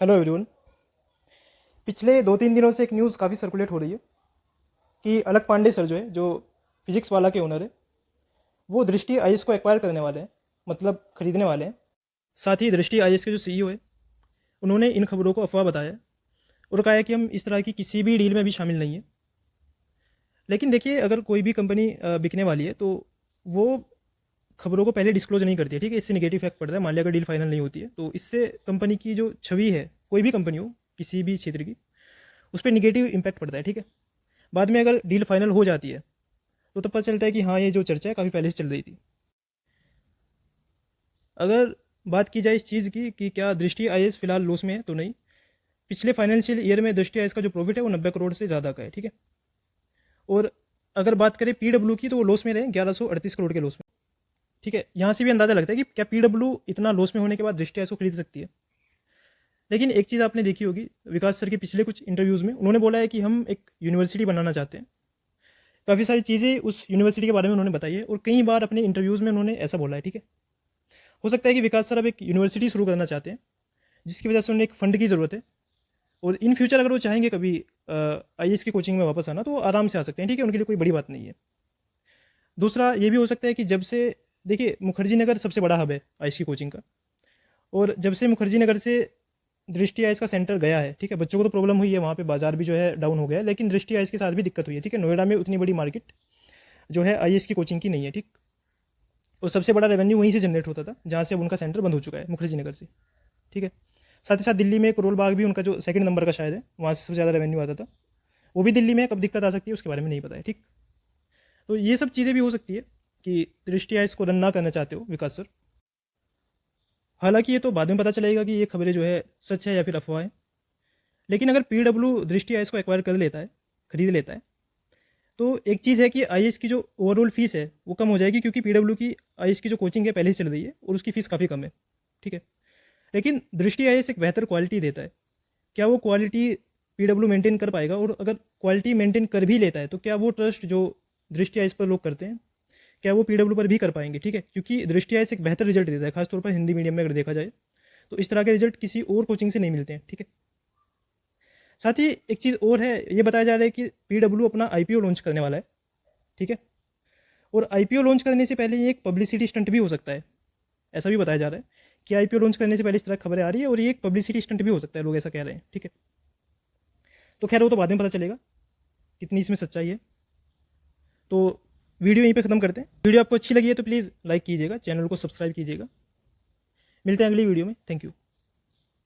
Hello everyone. पिछले 2-3 दिनों से एक न्यूज़ काफ़ी सर्कुलेट हो रही है कि अलक पांडे सर जो है, जो फिजिक्स वाला के ओनर है, वो दृष्टि आईएएस को एक्वायर करने वाले हैं, मतलब खरीदने वाले हैं। साथ ही दृष्टि आईएएस के जो सीईओ है, उन्होंने इन खबरों को अफवाह बताया है और कहा है कि हम इस तरह की किसी भी डील में भी शामिल नहीं है। लेकिन देखिए, अगर कोई भी कंपनी बिकने वाली है तो वो खबरों को पहले डिस्क्लोज नहीं करती है, ठीक है। इससे नेगेटिव इफेक्ट पड़ता है। मान लिया अगर डील फाइनल नहीं होती है तो इससे कंपनी की जो छवि है, कोई भी कंपनी हो किसी भी क्षेत्र की, उस पर निगेटिव इम्पैक्ट पड़ता है, ठीक है। बाद में अगर डील फाइनल हो जाती है तो तब पता चलता है कि हाँ, ये जो चर्चा है काफ़ी पहले से चल रही थी। अगर बात की जाए इस चीज़ की कि क्या दृष्टि आईएएस फिलहाल लॉस में है, तो नहीं। पिछले फाइनेंशियल ईयर में दृष्टि आईएएस का जो प्रॉफिट है वो 90 करोड़ से ज़्यादा का है, ठीक है। और अगर बात करें पीडब्ल्यू की, तो वो लॉस में रहे, 1138 करोड़ के लॉस में, ठीक है। यहाँ से भी अंदाज़ा लगता है कि क्या पीडब्ल्यू इतना लॉस में होने के बाद दृष्टि आईएएस को खरीद सकती है। लेकिन एक चीज़ आपने देखी होगी, विकास सर के पिछले कुछ इंटरव्यूज़ में उन्होंने बोला है कि हम एक यूनिवर्सिटी बनाना चाहते हैं। काफ़ी सारी चीज़ें उस यूनिवर्सिटी के बारे में उन्होंने बताई है और कई बार अपने इंटरव्यूज़ में उन्होंने ऐसा बोला है, ठीक है। हो सकता है कि विकास सर अब एक यूनिवर्सिटी शुरू करना चाहते हैं, जिसकी वजह से उन्हें एक फ़ंड की ज़रूरत है। और इन फ्यूचर अगर वो चाहेंगे कभी आईएएस की कोचिंग में वापस आना, तो वो आराम से आ सकते हैं, ठीक है। उनके लिए कोई बड़ी बात नहीं है। दूसरा ये भी हो सकता है कि जब से, देखिए, मुखर्जी नगर सबसे बड़ा हब है आईएएस की कोचिंग का, और जब से मुखर्जी नगर से दृष्टि आईएएस का सेंटर गया है, ठीक है, बच्चों को तो प्रॉब्लम हुई है, वहाँ पे बाजार भी जो है डाउन हो गया है, लेकिन दृष्टि आईएएस के साथ भी दिक्कत हुई है, ठीक है। नोएडा में उतनी बड़ी मार्केट जो है आईएएस की कोचिंग की नहीं है, ठीक। और सबसे बड़ा रेवेन्यू वहीं से जनरेट होता था, जहाँ से अब उनका सेंटर बंद हो चुका है, मुखर्जी नगर से, ठीक है। साथ ही साथ दिल्ली में करोल बाग भी उनका जो सेकंड नंबर का शायद है, वहाँ से सबसे ज़्यादा रेवेन्यू आता था। वो भी दिल्ली में है, कब दिक्कत आ सकती है उसके बारे में नहीं पता है, ठीक। तो ये सब चीज़ें भी हो सकती है कि दृष्टि आईएएस को रन ना करना चाहते हो विकास सर। हालांकि ये तो बाद में पता चलेगा कि ये खबरें जो है सच है या फिर अफवाह है। लेकिन अगर पीडब्ल्यू दृष्टि आईएएस को एक्वायर कर लेता है, खरीद लेता है, तो एक चीज़ है कि आईएएस की जो ओवरऑल फीस है वो कम हो जाएगी, क्योंकि पीडब्ल्यू की आईएएस की जो कोचिंग है पहले से चल रही है और उसकी फ़ीस काफ़ी कम है, ठीक है। लेकिन दृष्टि आईएएस एक बेहतर क्वालिटी देता है। क्या वो क्वालिटी पीडब्ल्यू मेंटेन कर पाएगा? और अगर क्वालिटी मेंटेन कर भी लेता है तो क्या वो ट्रस्ट जो दृष्टि आईएएस पर लोग करते हैं, क्या वो पीडब्ल्यू पर भी कर पाएंगे, ठीक है। क्योंकि दृष्टि आईएएस एक बेहतर रिजल्ट देता है, खासतौर पर हिंदी मीडियम में अगर देखा जाए तो इस तरह के रिजल्ट किसी और कोचिंग से नहीं मिलते हैं, ठीक है। साथ ही एक चीज़ और है, ये बताया जा रहा है कि पीडब्ल्यू अपना आईपीओ लॉन्च करने वाला है, ठीक है। और आईपीओ लॉन्च करने से पहले ये एक पब्लिसिटी स्टंट भी हो सकता है, ऐसा भी बताया जा रहा है कि आईपीओ लॉन्च करने से पहले इस तरह खबरें आ रही है और ये एक पब्लिसिटी स्टंट भी हो सकता है, लोग ऐसा कह रहे हैं, ठीक है। तो खैर वो तो बाद में पता चलेगा कितनी इसमें सच्चाई है। तो वीडियो यहीं पे ख़त्म करते हैं। वीडियो आपको अच्छी लगी है तो प्लीज़ लाइक कीजिएगा, चैनल को सब्सक्राइब कीजिएगा। मिलते हैं अगली वीडियो में। Thank you.